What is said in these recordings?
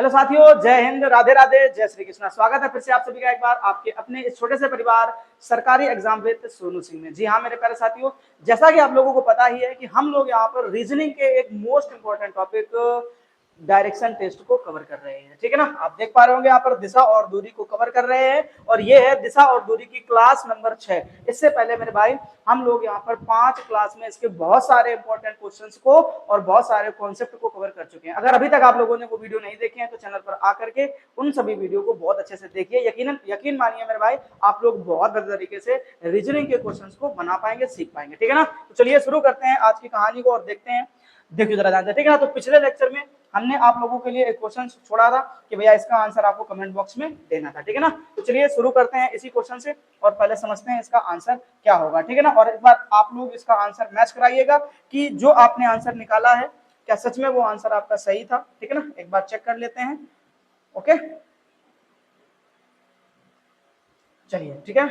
Hello साथियों, जय हिंद, राधे राधे, जय श्री कृष्णा। स्वागत है फिर से आप सभी का एक बार आपके अपने इस छोटे से परिवार सरकारी एग्जाम विद सोनू सिंह में। जी हाँ मेरे प्यारे साथियों, जैसा कि आप लोगों को पता ही है कि हम लोग यहाँ पर रीजनिंग के एक most important topic direction test को कवर कर रहे हैं। ठीक है ना, आप देख पा रहे होंगे यहाँ पर दिशा और दूरी को कवर कर रहे हैं और ये है दिशा और दूरी की क्लास नंबर 6। इससे पहले मेरे भाई हम लोग यहाँ पर 5 क्लास में इसके बहुत सारे इंपॉर्टेंट क्वेश्चंस को और बहुत सारे कॉन्सेप्ट को कवर कर चुके हैं। अगर अभी तक आप लोगों ने वो वीडियो नहीं देखे हैं तो चैनल पर आकर के उन सभी वीडियो को बहुत अच्छे से देखिए। यकीन मानिए मेरे भाई, आप लोग बहुत बेहतर तरीके से रीजनिंग के क्वेश्चंस को बना पाएंगे, सीख पाएंगे। ठीक है ना, तो चलिए शुरू करते हैं आज की कहानी को और देखते हैं। देखिए जरा जानते हैं, ठीक है ना। तो पिछले लेक्चर में हमने आप लोगों के लिए एक क्वेश्चन छोड़ा था कि भैया इसका आंसर आपको कमेंट बॉक्स में देना था। ठीक है ना, तो चलिए शुरू करते हैं इसी क्वेश्चन से और पहले समझते हैं इसका आंसर क्या होगा। ठीक है ना, और एक बार आप लोग इसका आंसर मैच कराइएगा कि जो आपने आंसर निकाला है क्या सच में वो आंसर आपका सही था। ठीक है ना, एक बार चेक कर लेते हैं। ओके चलिए, ठीक है।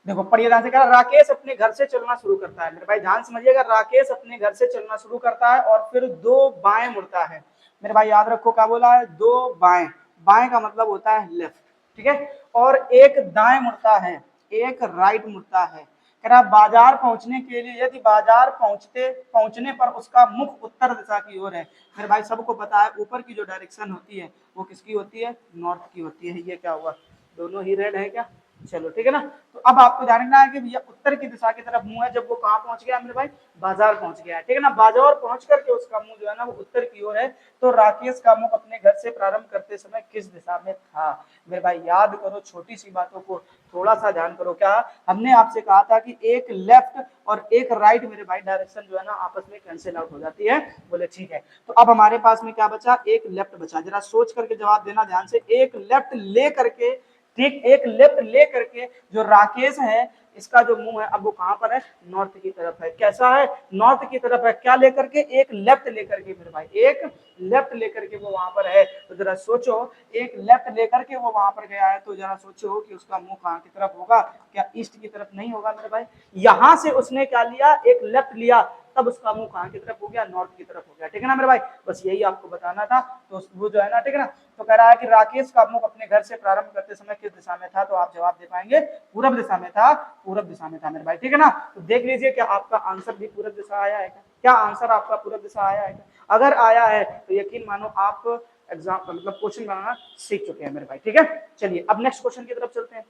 देखो पढ़िए ध्यान से, कह रहा राकेश अपने घर से चलना शुरू करता है। मेरे भाई ध्यान समझिएगा, राकेश अपने घर से चलना शुरू करता है और फिर 2 बाएं मुड़ता है। मेरे भाई याद रखो क्या बोला है, 2 बाएं। बाएं का मतलब होता है लेफ्ट, ठीक है। और एक दाएं मुड़ता है, एक राइट मुड़ता है। कह रहा बाजार पहुंचने के लिए यदि बाजार पहुंचने पर उसका मुख उत्तर दिशा की ओर है। मेरे भाई सबको पता है ऊपर की जो डायरेक्शन होती है वो किसकी होती है, नॉर्थ की होती है। ये क्या हुआ, दोनों ही रेड है क्या। चलो ठीक है ना, तो अब आपको जानना है कि भैया उत्तर की दिशा की तरफ मुंह है जब वो कहाँ पहुंच गया मेरे भाई, बाजार पहुंच गया है। ठीक है ना, बाजार पहुंच करके उसका मुंह जो है ना वो उत्तर की ओर है। तो राकेश का मुख अपने घर से प्रारंभ करते समय किस दिशा में था। मेरे भाई याद करो, छोटी सी बातों को थोड़ा सा ध्यान करो। क्या हमने आपसे कहा था कि एक लेफ्ट और एक राइट मेरे भाई डायरेक्शन जो है ना आपस में कैंसिल आउट हो जाती है। बोले ठीक है, तो अब हमारे पास में क्या बचा, एक लेफ्ट बचा। जरा सोच करके जवाब देना ध्यान से। एक लेफ्ट ले करके, ठीक, एक लेफ्ट ले करके जो राकेश है इसका जो मुंह है अब वो कहां पर है, नॉर्थ की तरफ है। कैसा है, नॉर्थ की तरफ है। क्या लेकर के, एक लेफ्ट लेकर के मेरे भाई, एक लेफ्ट लेकर के वो वहां पर है। तो जरा सोचो, एक लेफ्ट लेकर के वो वहां पर गया है तो जरा सोचो कि उसका मुंह कहां की तरफ होगा। क्या ईस्ट की तरफ नहीं होगा मेरे भाई। यहां से उसने क्या लिया, एक लेफ्ट लिया, तब उसका मुंह कहां की तरफ हो गया, नॉर्थ की तरफ हो गया। ठीक है ना मेरे भाई, बस यही आपको बताना था। तो वो जो है ना, ठीक है ना, तो कह रहा है कि राकेश का मुख अपने घर से प्रारंभ करते समय किस दिशा में था। तो आप जवाब दे पाएंगे पूरब दिशा में था, पूरब दिशा में था मेरे भाई। ठीक है ना, तो देख लीजिए क्या आपका आंसर भी पूरब दिशा आया है क्या आंसर आपका पूरब दिशा आया है। अगर आया है तो यकीन मानो आप एग्जाम मतलब क्वेश्चन बनाना सीख चुके हैं मेरे भाई। ठीक है, चलिए अब नेक्स्ट क्वेश्चन की तरफ चलते हैं।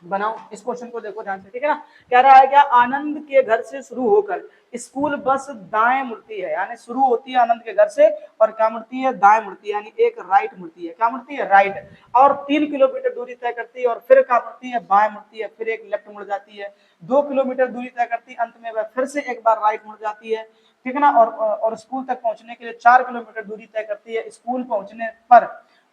बनाओ इस क्वेश्चन को, देखो ध्यान से। ठीक है ना, कह रहा है क्या आनंद के घर से शुरू होकर स्कूल बस दाएं मुड़ती है। यानी शुरू होती है आनंद के घर से और क्या मुड़ती है, दाएं मुड़ती है। यानी एक राइट मुड़ती है, क्या मुड़ती है, राइट। और 3 किलोमीटर दूरी तय करती है और फिर क्या मुड़ती है, बाएं मुड़ती है। फिर एक लेफ्ट मुड़ जाती है। 2 किलोमीटर दूरी तय करती है, अंत में वह फिर से एक बार राइट मुड़ जाती है। ठीक है ना, और स्कूल तक पहुंचने के लिए 4 किलोमीटर दूरी तय करती है। स्कूल पहुंचने पर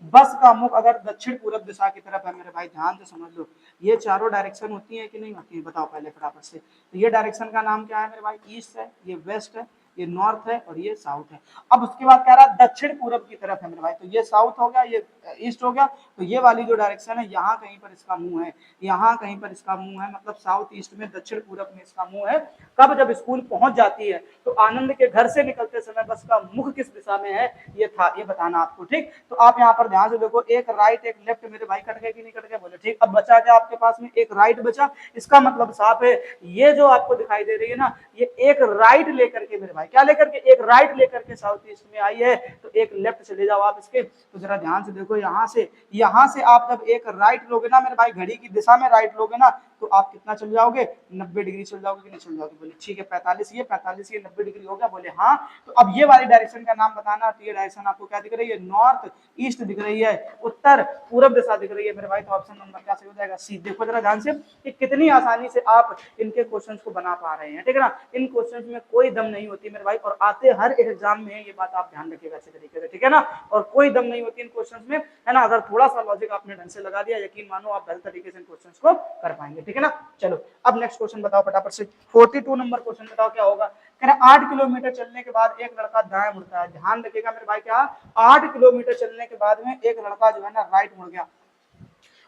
बस का मुख अगर दक्षिण पूरब दिशा की तरफ है। मेरे भाई ध्यान से समझ लो, ये चारों डायरेक्शन होती है कि नहीं होती है, बताओ पहले फटाफट से। तो ये डायरेक्शन का नाम क्या है मेरे भाई, ईस्ट है, ये वेस्ट है, ये नॉर्थ है और ये साउथ है। अब उसके बाद कह रहा है दक्षिण पूरब की तरफ है मेरे भाई। तो ये साउथ हो गया, ये ईस्ट हो गया। तो ये वाली जो डायरेक्शन है यहाँ कहीं पर इसका मुंह है, यहाँ कहीं पर इसका मुंह है। मतलब साउथ ईस्ट में, दक्षिण पूरब में इसका मुंह है। कब, जब स्कूल पहुंच जाती है। तो आनंद के घर से निकलते समय बस का मुख किस दिशा में है, ये था, ये बताना आपको। ठीक, तो आप यहाँ पर ध्यान से देखो, एक राइट एक लेफ्ट मेरे भाई कट गए कि नहीं कट गए, बोले ठीक। अब बचा क्या आपके पास में, एक राइट बचा। इसका मतलब साफ है, ये जो आपको दिखाई दे रही है ना, ये एक राइट लेकर के मेरे भाई, क्या लेकर के, एक राइट लेकर के साउथ ईस्ट में आई है। तो एक लेफ्ट चले जाओ आप इसके। तो जरा ध्यान से देखो, यहाँ से आप जब एक राइट लोगे ना मेरे भाई, घड़ी की दिशा में राइट लोगे ना, तो आप कितना चल जाओगे, 90 डिग्री चल जाओगे कि नहीं चल जाओगे। बोले ठीक है, 45 ये 90 डिग्री हो गया। बोले हाँ। तो अब ये वाली डायरेक्शन का नाम बताना। तो ये डायरेक्शन आपको क्या दिख रही है, नॉर्थ ईस्ट दिख रही है, उत्तर पूरब दिशा दिख रही है मेरे भाई। तो ऑप्शन नंबर क्या सही हो जाएगा, सी। देखो जरा ध्यान से कि कितनी आसानी से आप इनके क्वेश्चंस को बना पा रहे हैं। ठीक है ना, इन क्वेश्चंस में कोई दम नहीं होती मेरे भाई, और आते हर एग्जाम में ये बात आप ध्यान रखिएगा अच्छे तरीके से। ठीक है ना, और कोई दम नहीं होती इन क्वेश्चंस में, है ना। अगर थोड़ा सा लॉजिक आपने ढंग से लगा दिया, यकीन मानो आप बेहतर तरीके से इन क्वेश्चंस को कर पाएंगे। ठीक है ना, चलो अब नेक्स्ट क्वेश्चन बताओ फटाफट से। 42 नंबर क्वेश्चन बताओ क्या होगा। कह रहे 8 किलोमीटर चलने के बाद एक लड़का दाएं मुड़ता है। ध्यान रखिएगा मेरे भाई, क्या 8 किलोमीटर चलने के बाद में एक लड़का जो है ना राइट मुड़ गया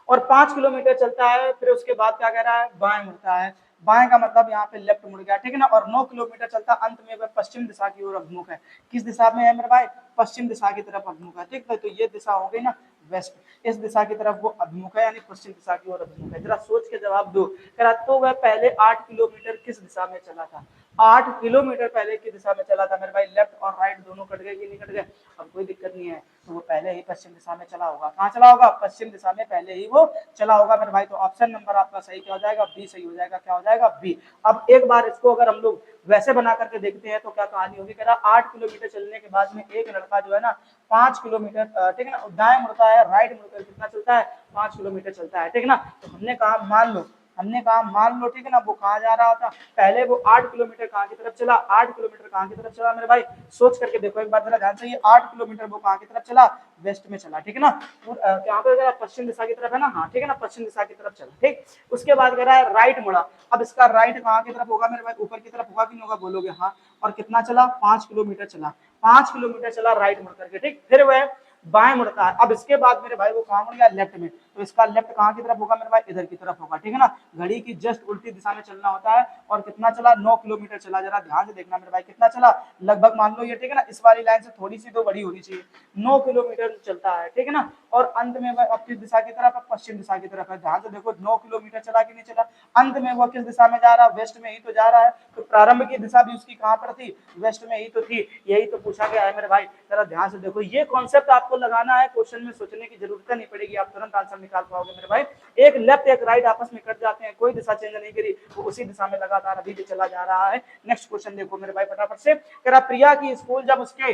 और 5 किलोमीटर चलता है, फिर उसके बाद क्या कह रहा है, बाएं मुड़ता है। बाएं का मतलब यहाँ पे लेफ्ट मुड़ गया, ठीक है ना। और 9 किलोमीटर चलता, अंत में वह पश्चिम दिशा की ओर अभिमुख है। किस दिशा में है मेरे भाई? पश्चिम दिशा की तरफ अभिमुख है, ठीक है। तो ये दिशा हो गई ना वेस्ट, इस दिशा की तरफ वो अभिमुख है, यानी पश्चिम दिशा की ओर अभिमुख है। जरा सोच के जवाब दो। कह रहा तो वह पहले 8 किलोमीटर किस दिशा में चला था? 8 किलोमीटर पहले की दिशा में चला था मेरे भाई। लेफ्ट और राइट दोनों कट गए कि नहीं कट गए? अब कोई दिक्कत नहीं है, तो वो पहले ही पश्चिम दिशा में चला होगा। कहाँ चला होगा? पश्चिम दिशा में पहले ही वो चला होगा मेरे भाई। तो ऑप्शन नंबर आपका सही क्या हो जाएगा? बी सही हो जाएगा। क्या हो जाएगा? बी। अब एक बार इसको अगर हम लोग वैसे बना करके देखते हैं तो क्या कहानी होगी? कह रहा 8 किलोमीटर चलने के बाद में एक लड़का जो है ना 5 किलोमीटर, ठीक है ना, दाएं मुड़ता है, राइट मुड़कर कितना चलता है? 5 किलोमीटर चलता है, ठीक है ना। तो हमने कहा मान लो, ठीक है ना, वो कहाँ जा रहा था? पहले वो 8 किलोमीटर कहाँ की तरफ चला? 8 किलोमीटर कहाँ की तरफ चला मेरे भाई? सोच करके देखो एक बार जरा ध्यान से। ये 8 किलोमीटर वो कहाँ की तरफ चला? वेस्ट में चला, ठीक है ना। यहाँ पे पश्चिम दिशा की तरफ है ना, हाँ ठीक है ना, पश्चिम दिशा की तरफ चला, ठीक। उसके बाद कह रहा है राइट मुड़ा। अब इसका राइट कहाँ की तरफ होगा मेरे भाई? ऊपर की तरफ होगा कि नहीं होगा? बोलोगे हाँ। और कितना चला? 5 किलोमीटर चला। 5 किलोमीटर चला राइट मुड़ करके, ठीक। फिर वह बाएं मुड़ता है। अब इसके बाद मेरे भाई वो कहाँ मुड़ गया? लेफ्ट में। तो इसका लेफ्ट कहाँ की तरफ होगा मेरे भाई? इधर की तरफ होगा, ठीक है ना। घड़ी की जस्ट उल्टी दिशा में चलना होता है। और कितना चला? 9 किलोमीटर चला। जरा ध्यान से देखना मेरे भाई, कितना चला? लगभग मान लो ये, ठीक है ना, इस वाली लाइन से थोड़ी सी तो बड़ी होनी चाहिए। 9 किलोमीटर चलता है, ठीक है ना। और अंत में वह किस दिशा की तरफ है? पश्चिम दिशा की तरफ है। ध्यान से देखो 9 किलोमीटर चला कि नहीं चला? अंत में वो किस दिशा में जा रहा है? वेस्ट में ही तो जा रहा है। तो प्रारंभ की दिशा भी उसकी कहाँ पर थी? वेस्ट में ही तो थी। यही तो पूछा गया है मेरे भाई। जरा ध्यान से देखो, ये कॉन्सेप्ट आपको लगाना है, क्वेश्चन में सोचने की जरूरत नहीं पड़ेगी, आप तुरंत आंसर निकाल पाओगे मेरे भाई। एक लेफ्ट एक राइट आपस में कट जाते हैं, कोई दिशा चेंज नहीं करी, वो उसी दिशा में लगातार अभी भी चला जा रहा है। नेक्स्ट क्वेश्चन देखो मेरे भाई फटाफट से। कह रहा प्रिया की स्कूल जब उसके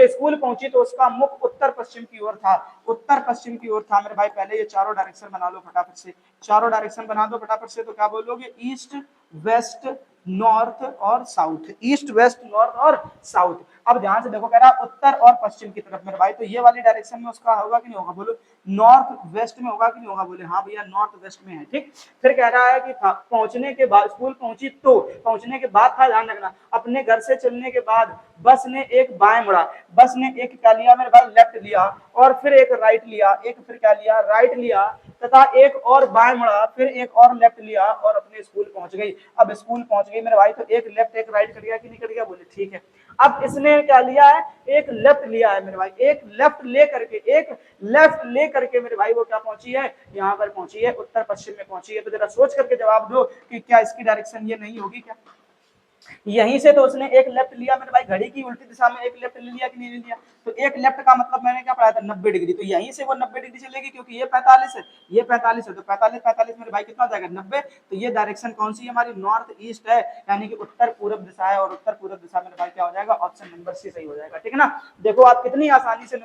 स्कूल पहुंची तो उसका मुख उत्तर पश्चिम की ओर था। उत्तर पश्चिम की ओर था मेरे भाई। पहले ये चारों डायरेक्शन बना लो फटाफट से, चारों डायरेक्शन बना दो फटाफट से। तो क्या बोलोगे? ईस्ट, वेस्ट, नॉर्थ और साउथ। ईस्ट, वेस्ट, नॉर्थ और साउथ। अब ध्यान से देखो, कह रहा उत्तर और पश्चिम की तरफ मेरे भाई। तो ये वाली डायरेक्शन में उसका होगा कि नहीं होगा? बोलो नॉर्थ वेस्ट में होगा कि नहीं होगा? बोले हाँ भैया नॉर्थ वेस्ट में है, ठीक। फिर कह रहा है कि पहुंचने के बाद, स्कूल पहुंची तो, पहुंचने के बाद था, ध्यान रखना, अपने घर से चलने के बाद बस ने एक बाएं मुड़ा। बस ने एक क्या लिया मेरे भाई? लेफ्ट लिया। और फिर एक राइट लिया, एक फिर क्या लिया? राइट लिया, तथा एक और बाएं मुड़ा, फिर एक और लेफ्ट लिया और अपने स्कूल पहुंच गई। अब स्कूल पहुंच गई मेरे भाई, तो एक लेफ्ट एक राइट कट गया कि नहीं कट गया? बोले ठीक है। अब इसने क्या लिया है? एक लेफ्ट लिया है मेरे भाई। एक लेफ्ट ले करके मेरे भाई वो क्या पहुंची है? यहाँ पर पहुंची है, उत्तर पश्चिम में पहुंची है। तो जरा सोच करके जवाब दो कि क्या इसकी डायरेक्शन ये नहीं होगी क्या? यहीं से तो उसने एक लेफ्ट लिया मेरे भाई, घड़ी की उल्टी दिशा में एक लेफ्ट ले लिया कि नहीं ले लिया? तो एक लेफ्ट का मतलब मैंने क्या पढ़ाया था? 90 डिग्री। तो यहीं से वो 90 डिग्री चलेगी, क्योंकि ये 45 है, ये 45 है। तो 45 45 मेरे भाई कितना जाएगा? 90। तो ये डायरेक्शन कौन सी है हमारी? नॉर्थ ईस्ट है, यानी कि उत्तर पूर्व दिशा है। और उत्तर पूर्व दिशा मेरे भाई क्या हो जाएगा? ऑप्शन नंबर सी सही हो जाएगा, ठीक है ना। देखो आप कितनी आसानी से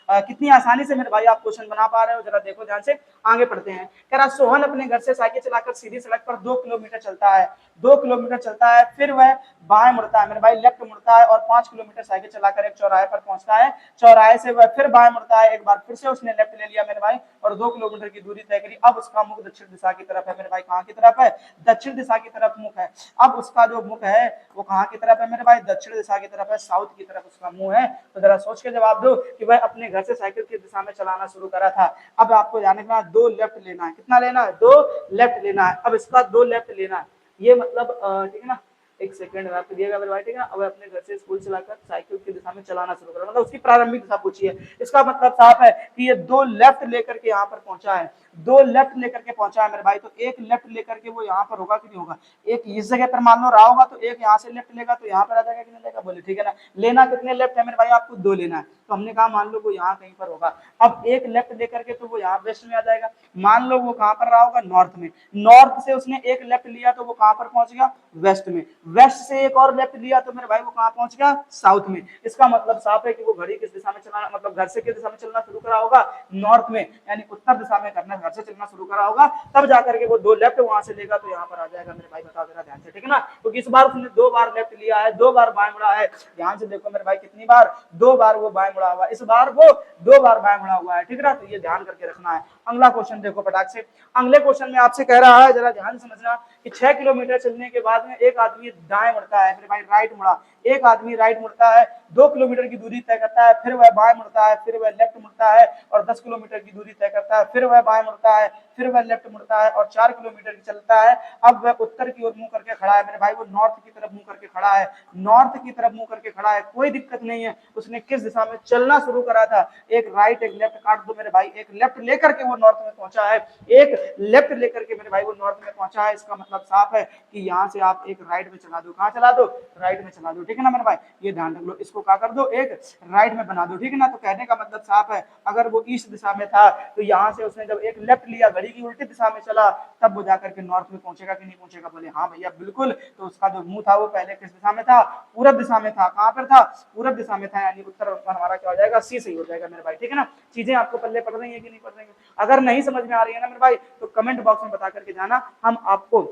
कितनी आसानी से मेरे भाई आप क्वेश्चन बना पा रहे हो। जरा देखो ध्यान से, आगे पढ़ते हैं। कह रहा सोहन अपने घर से साइकिल चलाकर सीधी सड़क पर 2 किलोमीटर चलता है। 2 किलोमीटर चलता है, फिर वह बाएं मुड़ता है मेरे भाई, लेफ्ट मुड़ता है और 5 किलोमीटर साइकिल चलाकर एक चौराहे पर पहुंचता है। चौराहे से वह फिर बाएं मुड़ता है, एक बार फिर से उसने लेफ्ट ले लिया मेरे भाई और 2 किलोमीटर की दूरी तय करी। अब उसका मुख दक्षिण दिशा की तरफ है मेरे भाई। कहाँ की तरफ है? दक्षिण दिशा की तरफ मुख है। अब उसका जो मुख है वो कहाँ की तरफ है मेरे भाई? दक्षिण दिशा की तरफ है, साउथ की तरफ उसका मुंह है। तो जरा सोच के जवाब दो कि वह अपने घर से साइकिल की दिशा में चलाना शुरू करा था। अब आपको जाने का 2 लेफ्ट लेना है। कितना लेना है? 2 लेफ्ट लेना है। अब इसका 2 लेफ्ट लेना है, ये मतलब ठीक है ना, एक सेकंड आप दिएगा मेरे भाई, ठीक है ना। अब अपने घर से स्कूल चलाकर साइकिल की दिशा में चलाना शुरू करा, मतलब उसकी प्रारंभिक दिशा पूछी है। इसका मतलब साफ है कि ये 2 लेफ्ट लेकर के यहाँ पर पहुंचा है, 2 लेफ्ट लेकर के पहुंचा है मेरे भाई। तो एक लेफ्ट लेकर के वो यहाँ पर होगा कि नहीं होगा? एक इस जगह पर मान लो रहा होगा, तो एक यहाँ से लेफ्ट लेगा तो यहाँ पर आ जाएगा कि नहीं लेगा? बोले ठीक है ना। लेना कितने लेफ्ट है मेरे भाई? आपको 2 लेना है। तो हमने कहा मान लो वो यहाँ कहीं पर होगा। अब एक लेफ्ट लेकर के तो वो यहाँ वेस्ट में आ जाएगा। मान लो वो कहाँ पर रहा होगा? नॉर्थ में। नॉर्थ से उसने एक लेफ्ट लिया तो वो कहाँ पर पहुंच गया? वेस्ट में। वेस्ट से एक और लेफ्ट लिया तो मेरे भाई वो कहाँ पहुंच गया? साउथ में। इसका मतलब साफ है कि वो घड़ी किस दिशा में चलाना, मतलब घर से किस दिशा में चलना शुरू करा होगा? नॉर्थ में, यानी उत्तर दिशा में करना, घर से चलना शुरू करा होगा। तब जाकर के वो 2 लेफ्ट वहां से लेगा तो यहाँ पर आ जाएगा मेरे भाई। बताओ जरा ध्यान से, ठीक है ना। क्योंकि इस बार उसने 2 बार लेफ्ट लिया है, 2 बार बाएं मुड़ा है। ध्यान से देखो मेरे भाई, कितनी बार? 2 बार वो बाएं मुड़ा हुआ, इस बार वो 2 बार बाएं मुड़ा हुआ है, ठीक है ना। तो ये ध्यान करके रखना है। अगला क्वेश्चन देखो फटाक से। अगले क्वेश्चन में आपसे कह रहा है, जरा ध्यान समझना, कि 6 किलोमीटर चलने के बाद में एक आदमी दाएं मुड़ता है मेरे भाई, राइट मुड़ा। एक आदमी राइट मुड़ता है, 2 किलोमीटर की दूरी तय करता है, फिर वह बाएं मुड़ता है, फिर वह लेफ्ट मुड़ता है और 10 किलोमीटर की दूरी तय करता है, फिर वह बाएं मुड़ता है, फिर वह लेफ्ट मुड़ता है और 4 किलोमीटर चलता है। अब वह उत्तर की ओर मुंह करके खड़ा है मेरे भाई, वो नॉर्थ की तरफ मुंह करके खड़ा है, नॉर्थ की तरफ मुंह करके खड़ा है, कोई दिक्कत नहीं है। उसने किस दिशा में चलना शुरू करा था, एक राइट एक लेफ्ट काट दो मेरे भाई, एक लेफ्ट लेकर के वो नॉर्थ में पहुंचा है, एक लेफ्ट लेकर के मेरे भाई वो नॉर्थ में पहुंचा है। इसका मतलब साफ है कि यहाँ से आप एक राइट में चला दो, कहाँ चला दो, राइट में चला दो, ठीक है ना मेरे भाई, ये ध्यान रख लो, इसको क्या कर दो, एक राइट में बना दो, ठीक है ना। तो कहने का मतलब साफ है, अगर वो ईस्ट दिशा में था तो यहाँ से उसने जब एक लेफ्ट लिया, घड़ी की उल्टी दिशा में चला, तब वो जाकर के नॉर्थ में पहुंचेगा कि नहीं पहुंचेगा, बोले हाँ भैया बिल्कुल। तो उसका जो मुंह था वो पहले किस दिशा में था, पूरब दिशा में था। कहाँ पर था, पूरब दिशा में था, यानी उत्तर हमारा क्या हो जाएगा, सी सही हो जाएगा मेरे भाई, ठीक है ना। चीजें आपको पल्ले पड़ रही है कि नहीं पड़ रही है, अगर नहीं समझ में आ रही है ना मेरे भाई तो कमेंट बॉक्स में बता करके जाना, हम आपको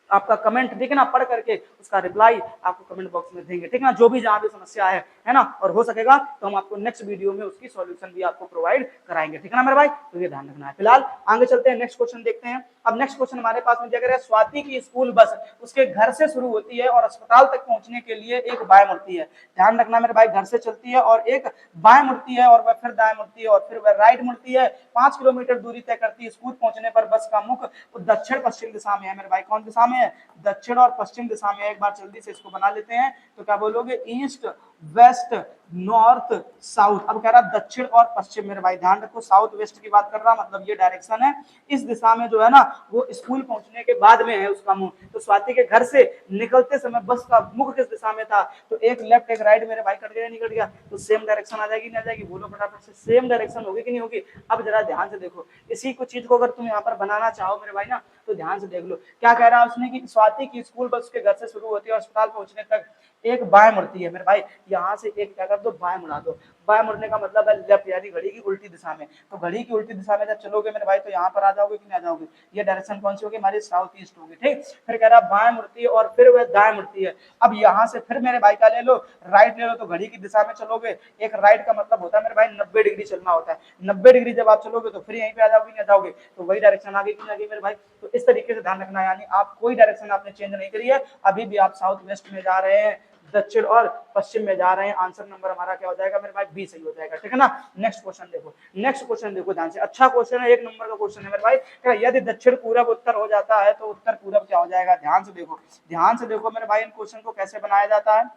आपका कमेंट ठीक है ना पढ़ करके उसका रिप्लाई आपको कमेंट बॉक्स में देंगे, ठीक है ना, जो भी जहां भी समस्या है ना, और हो सकेगा तो हम आपको नेक्स्ट वीडियो में उसकी सॉल्यूशन भी आपको प्रोवाइड कराएंगे, ठीक है ना मेरे भाई। तो ये ध्यान रखना है। फिलहाल आगे चलते हैं, नेक्स्ट क्वेश्चन देखते हैं। अब नेक्स्ट क्वेश्चन हमारे पास में दिया गया है, स्वाति की स्कूल बस उसके घर से शुरू होती है और अस्पताल तक पहुंचने के लिए एक बाएं मुड़ती है। ध्यान रखना मेरे भाई, घर से चलती है और एक बाएं मुड़ती है और वह फिर दाएं मुड़ती है और फिर वह राइट मुड़ती है। 5 किलोमीटर दूरी तय करती है। स्कूल पहुंचने पर बस का मुख दक्षिण पश्चिम दिशा में है मेरे भाई। कौन दिशा में है, दक्षिण और पश्चिम दिशा में। एक बार जल्दी से इसको बना लेते हैं, तो क्या बोलोगे, ईस्ट वेस्ट नॉर्थ साउथ। अब कह रहा दक्षिण और पश्चिम मेरे भाई, ध्यान रखो साउथ वेस्ट की बात कर रहा, मतलब ये डायरेक्शन है। इस दिशा में जो है ना वो स्कूल पहुंचने के बाद में है उसका मुंह। तो स्वाति के घर से निकलते समय बस का मुख किस दिशा में था, तो एक लेफ्ट एक राइट मेरे भाई, कट गया नहीं कट गया, तो सेम डायरेक्शन आ जाएगी नहीं आ जाएगी, बोलो फटाफट से, सेम डायरेक्शन होगी कि नहीं होगी। अब जरा ध्यान से देखो, इसी को चीज को अगर तुम यहाँ पर बनाना चाहो मेरे भाई ना, तो ध्यान से देख लो क्या कह रहा है उसने, कि स्वाति की स्कूल बस के घर से शुरू होती है और अस्पताल पहुंचने तक एक बाएं मुड़ती है मेरे भाई। यहाँ से एक क्या कर दो, बाएं मुड़ा दो। बाएं मुड़ने का मतलब है लेफ्ट, यानी घड़ी की उल्टी दिशा में। तो घड़ी की उल्टी दिशा में जब चलोगे मेरे भाई तो यहाँ पर आ जाओगे कि नहीं आ जाओगे, ये डायरेक्शन कौन सी होगी, हमारी साउथ ईस्ट होगी, ठीक। फिर कह रहा बाएं मुड़ती है और फिर वह दाएं मुड़ती है। अब यहाँ से फिर मेरे भाई का ले लो, राइट ले लो, तो घड़ी की दिशा में चलोगे। एक राइट का मतलब होता है मेरे भाई 90 डिग्री चलना होता है। 90 डिग्री जब आप चलोगे तो फिर यहीं पे आ जाओगे नहीं आ जाओगे, तो वही डायरेक्शन आगे की आगे मेरे भाई। तो इस तरीके से ध्यान रखना है, यानी आप कोई डायरेक्शन आपने चेंज नहीं करी है, अभी भी आप साउथ वेस्ट में जा रहे हैं, दक्षिण और पश्चिम में जा रहे हैं। आंसर नंबर हमारा क्या हो जाएगा मेरे भाई, बी सही हो जाएगा, ठीक है ना। नेक्स्ट क्वेश्चन देखो, नेक्स्ट क्वेश्चन देखो ध्यान से, अच्छा क्वेश्चन है, 1 नंबर का क्वेश्चन है मेरे भाई। यदि दक्षिण पूरब उत्तर हो जाता है तो उत्तर पूरब क्या हो जाएगा, ध्यान से देखो, ध्यान से देखो मेरे भाई, इन क्वेश्चन को कैसे बनाया जाता है,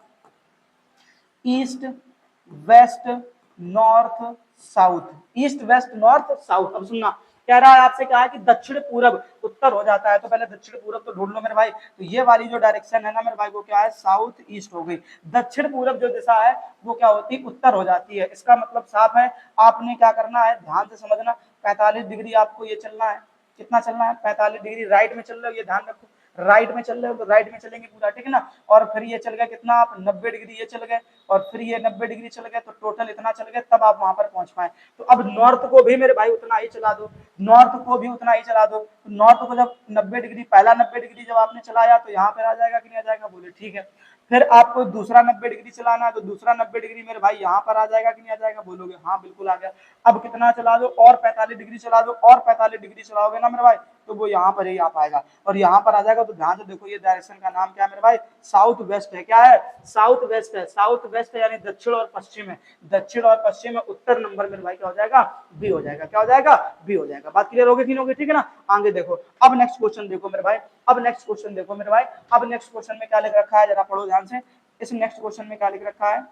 east west north south, east west north south. अब सुनना, कह रहा है आपसे, क्या है कि दक्षिण पूरब उत्तर हो जाता है, तो पहले दक्षिण पूरब तो ढूंढ लो मेरे भाई। तो ये वाली जो डायरेक्शन है ना मेरे भाई, वो क्या है, साउथ ईस्ट हो गई। दक्षिण पूरब जो दिशा है वो क्या होती है, उत्तर हो जाती है। इसका मतलब साफ है, आपने क्या करना है, ध्यान से समझना, 45 डिग्री आपको ये चलना है। कितना चलना है, 45 डिग्री राइट में चल रहे हो, ये ध्यान रखो, राइट में चल रहे हो तो राइट में चलेंगे पूरा, ठीक है ना। और फिर ये चल गया कितना, आप 90 डिग्री ये चल गए, और फिर ये 90 डिग्री चल गए, तो टोटल इतना चल गए, तब आप वहां पर पहुंच पाए। तो अब नॉर्थ को भी मेरे भाई उतना ही चला दो, नॉर्थ को भी उतना ही चला दो। तो नॉर्थ को जब 90 डिग्री, पहला 90 डिग्री जब आपने चलाया तो यहाँ पर आ जाएगा कि नहीं आ जाएगा, बोले ठीक है। फिर आपको दूसरा 90 डिग्री चलाना है, तो दूसरा 90 डिग्री मेरे भाई यहाँ पर आ जाएगा कि नहीं आ जाएगा, बोलोगे हाँ बिल्कुल आ गया। अब कितना चला दो, और 45 डिग्री चला दो, और 45 डिग्री चलाओगे ना मेरे भाई, तो वो यहाँ पर ही आ पाएगा और यहाँ पर आ जाएगा। तो ध्यान से देखो, ये डायरेक्शन का नाम क्या है मेरे भाई, साउथ वेस्ट है। क्या है, साउथ वेस्ट है। साउथ वेस्ट है यानी दक्षिण और पश्चिम है, दक्षिण और पश्चिम में उत्तर नंबर मेरे भाई क्या हो जाएगा, बी हो जाएगा। क्या हो जाएगा, बी हो जाएगा। बात क्लियर होगी कि नहीं होगी, ठीक है ना। आगे देखो, अब नेक्स्ट क्वेश्चन देखो मेरे भाई, अब नेक्स्ट क्वेश्चन देखो मेरे भाई, अब नेक्स्ट क्वेश्चन में क्या लिख रखा है, जरा पढ़ो ध्यान से। इस नेक्स्ट क्वेश्चन में क्या लिख रखा है,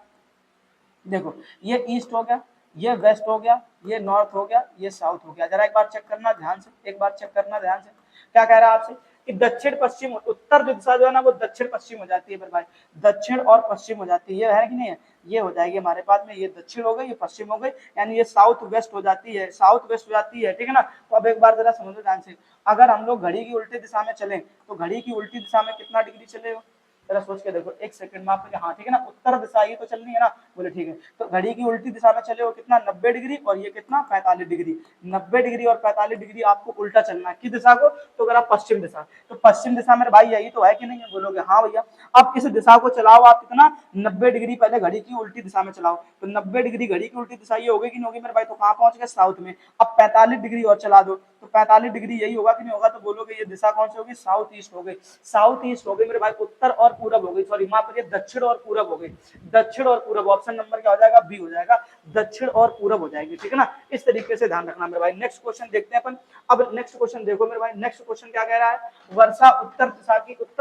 देखो, ये ईस्ट हो गया, ये वेस्ट हो गया, ये नॉर्थ हो गया, ये साउथ हो गया। जरा एक बार चेक करना ध्यान से, एक बार चेक करना ध्यान से। क्या कह रहा है आपसे कि दक्षिण पश्चिम, उत्तर दिशा जो है ना वो दक्षिण पश्चिम हो जाती है मेरे भाई, दक्षिण और पश्चिम हो जाती है, ये है कि नहीं है, ये हो जाएगी हमारे पास में, ये दक्षिण हो गई, ये पश्चिम हो गई, यानी ये साउथ वेस्ट हो जाती है, साउथ वेस्ट हो जाती है, ठीक है ना। तो अब एक बार जरा समझो ध्यान से, अगर हम लोग घड़ी की उल्टी दिशा में चलें तो घड़ी की उल्टी दिशा में कितना डिग्री चले हो, जरा सोच के देखो, एक सेकंड में आपको, हाँ ठीक है ना, उत्तर दिशा ये तो चलनी है ना, बोले ठीक है। तो घड़ी की उल्टी दिशा में चले हो कितना, 90 डिग्री, और ये कितना 45 डिग्री। 90 डिग्री और 45 डिग्री आपको उल्टा चलना है, किस दिशा को, तो अगर आप पश्चिम दिशा, तो पश्चिम दिशा मेरे भाई यही तो है कि नहीं है, बोलोगे हाँ भैया। अब इस दिशा को चलाओ आप कितना, 90 डिग्री पहले घड़ी की उल्टी दिशा में चलाओ, तो 90 डिग्री घड़ी की उल्टी दिशा ये होगी कि नहीं होगी मेरे भाई, तो कहाँ पहुंच गए, साउथ में। अब 45 डिग्री और चला दो, तो 45 डिग्री यही होगा कि नहीं होगा, तो बोलोगे ये दिशा कौन सी होगी, साउथ ईस्ट हो गई। साउथ ईस्ट हो गई मेरे भाई, उत्तर और पूरब हो गई, सॉरी वहां पर ये दक्षिण और पूरब हो गई, दक्षिण और पूरब। ऑप्शन नंबर क्या हो जाएगा, बी हो जाएगा, दक्षिण और पूरब हो जाएगी, ठीक है ना। इस तरीके से ध्यान रखना मेरे भाई। नेक्स्ट क्वेश्चन देखते हैं अपन। अब नेक्स्ट क्वेश्चन देखो मेरे भाई, नेक्स्ट क्वेश्चन क्या कह रहा है, वर्षा उत्तर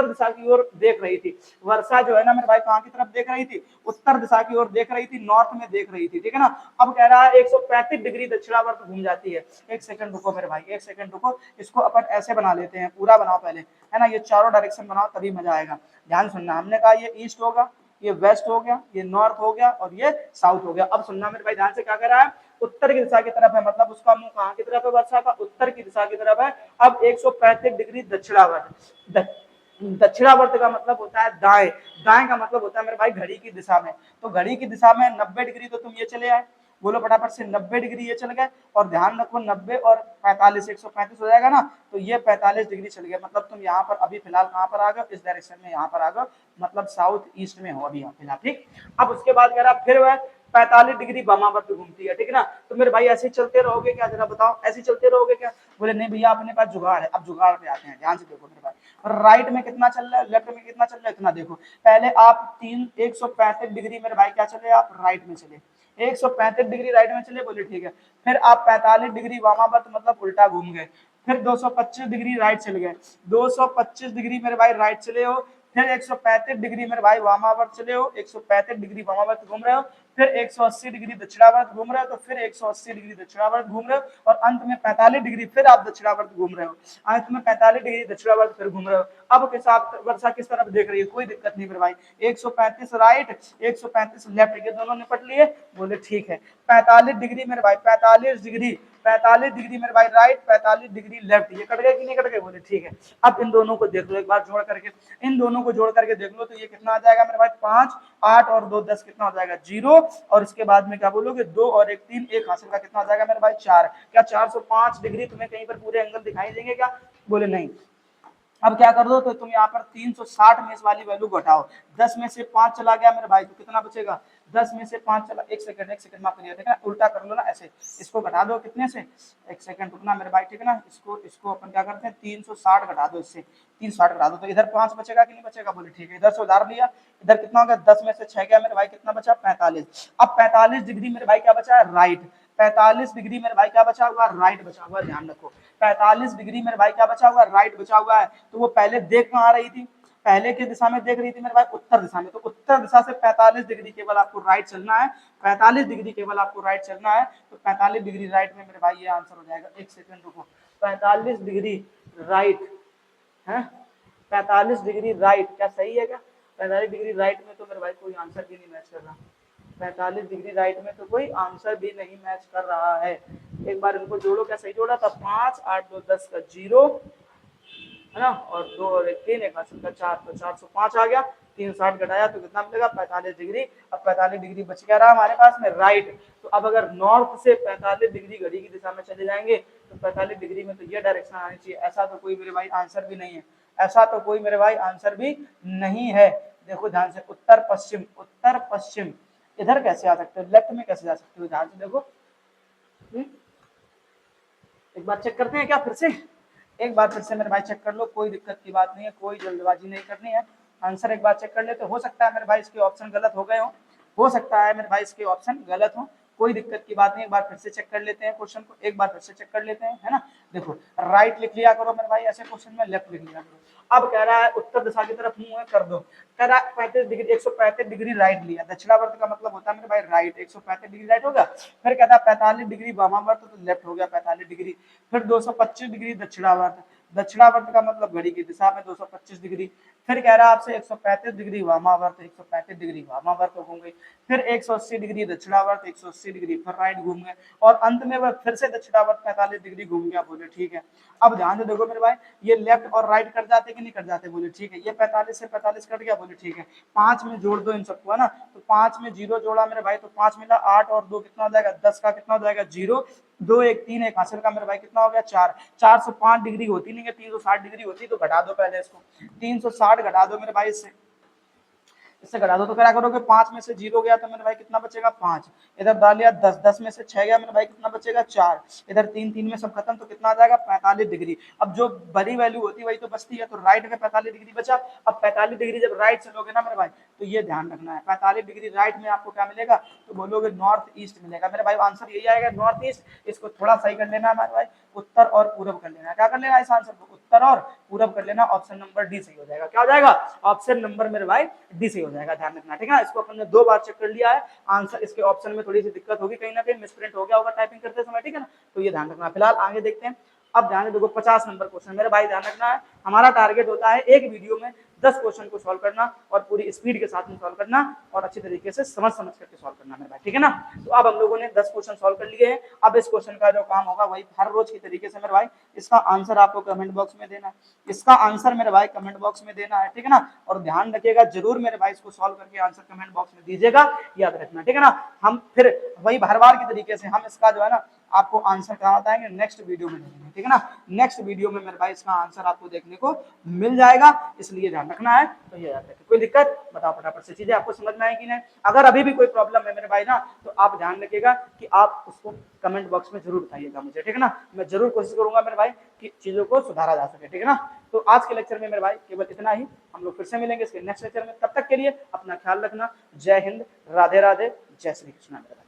दिशा की ओर देख रही थी। वर्षा जो है ना मेरे भाई कहाँ की तरफ देख रही थी, उत्तर दिशा की ओर देख रही थी, नॉर्थ में देख रही थी, ठीक है ना। अब कह रहा है 135 डिग्री दक्षिणावर्त घूम जाती है। एक सेकंड रुको मेरे भाई, एक सेकंड रुको, इसको अपन ऐसे बना लेते हैं, पूरा बनाओ पहले, है ना, ये चारों डायरेक्शन बनाओ तभी मजा आएगा। ध्यान सुनना, हमने कहा ये ईस्ट होगा, ये वेस्ट हो गया, ये नॉर्थ हो गया और ये साउथ हो गया। अब सुनना मेरे भाई ध्यान से, क्या कर रहा है, उत्तर की दिशा की तरफ है, मतलब उसका मुंह कहाँ की तरफ है, वर्षा का उत्तर की दिशा की तरफ है। अब 135 डिग्री दक्षिणावर्त, दक्षिणावर्त का मतलब होता है दाएं, दाएं का मतलब होता है मेरे भाई घड़ी की दिशा में। तो घड़ी की दिशा में 90 डिग्री तो तुम ये चले आए, बोलो फटाफट से, 90 डिग्री ये चल गए। और ध्यान रखो 90 और 45 135 हो जाएगा ना, तो ये 45 डिग्री चल गया, मतलब तुम यहाँ पर अभी फिलहाल कहाँ पर आ गए, इस डायरेक्शन में यहाँ पर आ गए, मतलब साउथ ईस्ट में हो अभी यहाँ फिलहाल, ठीक। अब उसके बाद कह रहा फिर वह 45 डिग्री वामावर्त घूमती है, ठीक है ना। तो मेरे भाई ऐसे चलते रहोगे क्या, जरा बताओ, ऐसे चलते रहोगे क्या। बोले नहीं भैया अपने पास जुगाड़ है। अब जुगाड़ पे आते हैं, ध्यान से देखो मेरे भाई, राइट में कितना चल रहा है, लेफ्ट में कितना चल रहा है, इतना देखो। पहले आप 135 डिग्री मेरे भाई क्या चले, आप राइट में चले, 135 डिग्री राइट में चले, बोले ठीक है। फिर आप 45 डिग्री वामावर्त मतलब उल्टा घूम गए। फिर 225 डिग्री राइट चले गए, 225 डिग्री मेरे भाई राइट चले हो। फिर 135 डिग्री मेरे भाई वामावर्त चले हो, 135 डिग्री वामावर्त घूम रहे हो। फिर 180 डिग्री दक्षिणावर्त घूम रहे हो, तो फिर 180 डिग्री दक्षिणावर्त घूम रहे हो, और अंत में 45 डिग्री फिर आप दक्षिणावर्त घूम रहे हो, अंत में 45 डिग्री दक्षिणावर्त फिर घूम रहे हो। अब के साथ वर्षा किस तरफ देख रही है, कोई दिक्कत नहीं मेरे भाई, 135 राइट 135 लेफ्ट, ये दोनों निपट लिए, बोले ठीक है। 45 डिग्री मेरे भाई, 45 डिग्री मेरे भाई राइट, 45 डिग्री लेफ्ट, ये कट गए कि नहीं कट गए, बोले ठीक है। अब इन दोनों को देख लो एक बार जोड़ करके, इन दोनों को जोड़ करके देख लो, तो ये कितना आ जाएगा मेरे भाई, 5 8 और 2 10, कितना हो जाएगा 0। और इसके बाद में क्या बोलोगे, 2 और 1 3, एक हासिल का कितना आ जाएगा मेरे भाई 4। क्या 405 डिग्री तुम्हें कहीं पर पूरे एंगल दिखाई देंगे क्या, बोले नहीं। अब क्या कर दो, तो तुम यहाँ पर 360 में इस वाली वैल्यू घटाओ, 10 में से 5 चला गया मेरे भाई, तो कितना बचेगा, 10 में से 5 चला, एक सेकंड माफ करिए, देखना उल्टा कर लो ना ऐसे, इसको घटा दो कितने से, एक सेकंड रुकना मेरे भाई, ठीक है ना। इसको अपन क्या करते हैं, 360 घटा दो इससे, 360 घटा दो, तो इधर 5 बचेगा कि नहीं बचेगा, बोले ठीक है। इधर से उधार लिया, इधर कितना हो गया, 10 में से 6 गया मेरे भाई, कितना बचा 45। अब 45 डिग्री मेरे भाई क्या बचा है, राइट, 45 डिग्री मेरे भाई क्या बचा हुआ, राइट बचा हुआ, ध्यान रखो 45 डिग्री मेरे भाई क्या बचा हुआ, राइट बचा हुआ है। तो वो पहले देख कहाँ रही थी, पहले की दिशा में देख रही थी मेरे भाई, उत्तर दिशा में। तो उत्तर दिशा से 45 डिग्री केवल आपको राइट चलना है, 45 डिग्री केवल आपको राइट चलना है। तो 45 डिग्री राइट में मेरे भाई ये आंसर हो जाएगा, एक सेकंड रुको, 45 डिग्री राइट है, 45 डिग्री राइट क्या सही है क्या, 45 डिग्री राइट में तो मेरे भाई कोई आंसर भी नहीं मैच कर रहा, 45 डिग्री राइट में तो कोई आंसर भी नहीं मैच कर रहा है। एक बार इनको जोड़ो, क्या सही जोड़ा था, 5 8 2 10 का 0 है ना, और 2 और 1 3, एक हासिल का 4, तो 405 आ गया, 360 घटाया तो कितना मिलेगा 45 डिग्री। अब 45 डिग्री बच क्या रहा हमारे पास में, राइट। तो अब अगर नॉर्थ से 45 डिग्री घड़ी की दिशा में चले जाएंगे तो 45 डिग्री में तो ये डायरेक्शन आनी चाहिए। ऐसा तो कोई मेरे भाई आंसर भी नहीं है, ऐसा तो कोई मेरे भाई आंसर भी नहीं है। देखो ध्यान से, उत्तर पश्चिम इधर कैसे आ सकते हो, लेफ्ट में कैसे जा सकते हो, ध्यान से देखो। एक बार चेक करते हैं क्या फिर से, एक बार फिर से मेरे भाई चेक कर लो, कोई दिक्कत की बात नहीं है, कोई जल्दबाजी नहीं करनी है। आंसर एक बार चेक कर ले, तो हो सकता है मेरे भाई इसके ऑप्शन गलत हो गए हो सकता है मेरे भाई इसके ऑप्शन गलत हो, कोई दिक्कत की बात नहीं। एक बार फिर से चेक कर लेते हैं क्वेश्चन को, एक बार फिर से चेक कर लेते हैं, है ना। देखो राइट लिख लिया करो मेरे भाई ऐसे क्वेश्चन में, लेफ्ट लिख लिया करो। अब कह रहा है उत्तर दिशा की तरफ मुंह है, कर दो। कह रहा है 35 डिग्री 135 डिग्री राइट लिया, दक्षिणावर्त का मतलब होता है मेरे भाई राइट, 135 डिग्री राइट होगा। फिर कहता है 45 डिग्री वामावर्त, तो लेफ्ट हो गया 45 डिग्री। फिर 225 डिग्री दक्षिणावर्त, दक्षिणावर्त का मतलब घड़ी की दिशा में 225 डिग्री। फिर कह रहा है आपसे 135 डिग्री वामावर्त, 135 डिग्री वामावर्त घूम गई। फिर 180 डिग्री दक्षिणावर्त, 180 डिग्री फिर राइट घूम गए, और अंत में वह फिर से दक्षिणावर्त 45 डिग्री घूम गया, बोले ठीक है। अब ध्यान से देखो मेरे भाई, ये लेफ्ट और राइट कट जाते कि नहीं कट जाते, बोले ठीक है। ये 45 से 45 कट गया, बोले ठीक है। 5 में जोड़ दो इन सबको, है ना। तो 5 में 0 जोड़ा मेरे भाई, तो 5 मिला, 8 और 2 कितना हो जाएगा, 10 का कितना हो जाएगा 0, 2 1 3, एक हासिल का मेरे भाई कितना हो गया 4। 405 डिग्री होती नहीं है, 360 डिग्री होती, तो घटा दो पहले इसको, 360 घटा दो मेरे भाई इससे, इससे घटा दो तो क्या करोगे, 5 में से 0 गया तो मेरे भाई कितना बचेगा 5, इधर डाल लिया 10, 10 में से 6 गया मेरे भाई कितना बचेगा 4, इधर 3, 3 में सब खत्म तो कितना आ जाएगा 45 डिग्री। अब जो बड़ी वैल्यू होती है वही तो बचती है, तो राइट में 45 डिग्री बचा। अब 45 डिग्री जब राइट चलोगे ना मेरे भाई तो ये ध्यान रखना है, 45 डिग्री राइट में आपको क्या मिलेगा, तो बोलोगे नॉर्थ ईस्ट मिलेगा मेरे भाई, आंसर यही आएगा नॉर्थ ईस्ट। इसको थोड़ा सही कर लेना हमारे भाई, उत्तर और पूरब कर लेना। क्या कर लेना इस आंसर को, उत्तर और पूरब कर लेना। ऑप्शन नंबर डी सही हो जाएगा। क्या हो जाएगा, ऑप्शन नंबर मेरे भाई डी सही हो जाएगा, ध्यान रखना, ठीक है। इसको अपन ने 2 बार चेक कर लिया है, आंसर इसके ऑप्शन में थोड़ी सी दिक्कत होगी, कहीं ना कहीं मिसप्रिंट हो गया होगा टाइपिंग करते समय, ठीक है ना, तो ये ध्यान रखना। फिलहाल आगे देखते हैं। अब ध्यान देखो 50 नंबर क्वेश्चन मेरे भाई, ध्यान रखना है हमारा टारगेट होता है एक वीडियो में 10 क्वेश्चन को सॉल्व करना और पूरी स्पीड के साथ में सॉल्व करना और अच्छी तरीके से समझ करके सॉल्व करना मेरे भाई, ठीक है ना। तो अब हम लोगों ने 10 क्वेश्चन सॉल्व कर लिए हैं। अब इस क्वेश्चन का जो काम होगा वही हर रोज की तरीके से मेरे भाई, इसका आंसर आपको कमेंट बॉक्स में देना है, इसका आंसर मेरे भाई कमेंट बॉक्स में देना है, ठीक है ना। और ध्यान रखिएगा जरूर मेरे भाई इसको सॉल्व करके आंसर कमेंट बॉक्स में दीजिएगा, याद रखना, ठीक है ना। हम फिर वही हर बार की तरीके से हम इसका जो है ना आपको आंसर कहाँ बताएंगे, नेक्स्ट वीडियो में देंगे, ठीक है ना। नेक्स्ट वीडियो में मेरे भाई इसका आंसर आपको देखने को मिल जाएगा, इसलिए ध्यान रखना है। तो ये याद रखिए, कोई दिक्कत बताओ फटाफट से, चीजें आपको समझ में आए कि नहीं। अगर अभी भी कोई प्रॉब्लम है मेरे भाई ना, तो आप ध्यान रखिएगा कि आप उसको कमेंट बॉक्स में जरूर बताइएगा मुझे, ठीक है ना। मैं जरूर कोशिश करूंगा मेरे भाई कि चीजों को सुधारा जा सके, ठीक है ना। तो आज के लेक्चर में मेरे भाई केवल इतना ही, हम लोग फिर से मिलेंगे इसके नेक्स्ट लेक्चर में, तब तक के लिए अपना ख्याल रखना। जय हिंद, राधे राधे, जय श्री कृष्ण।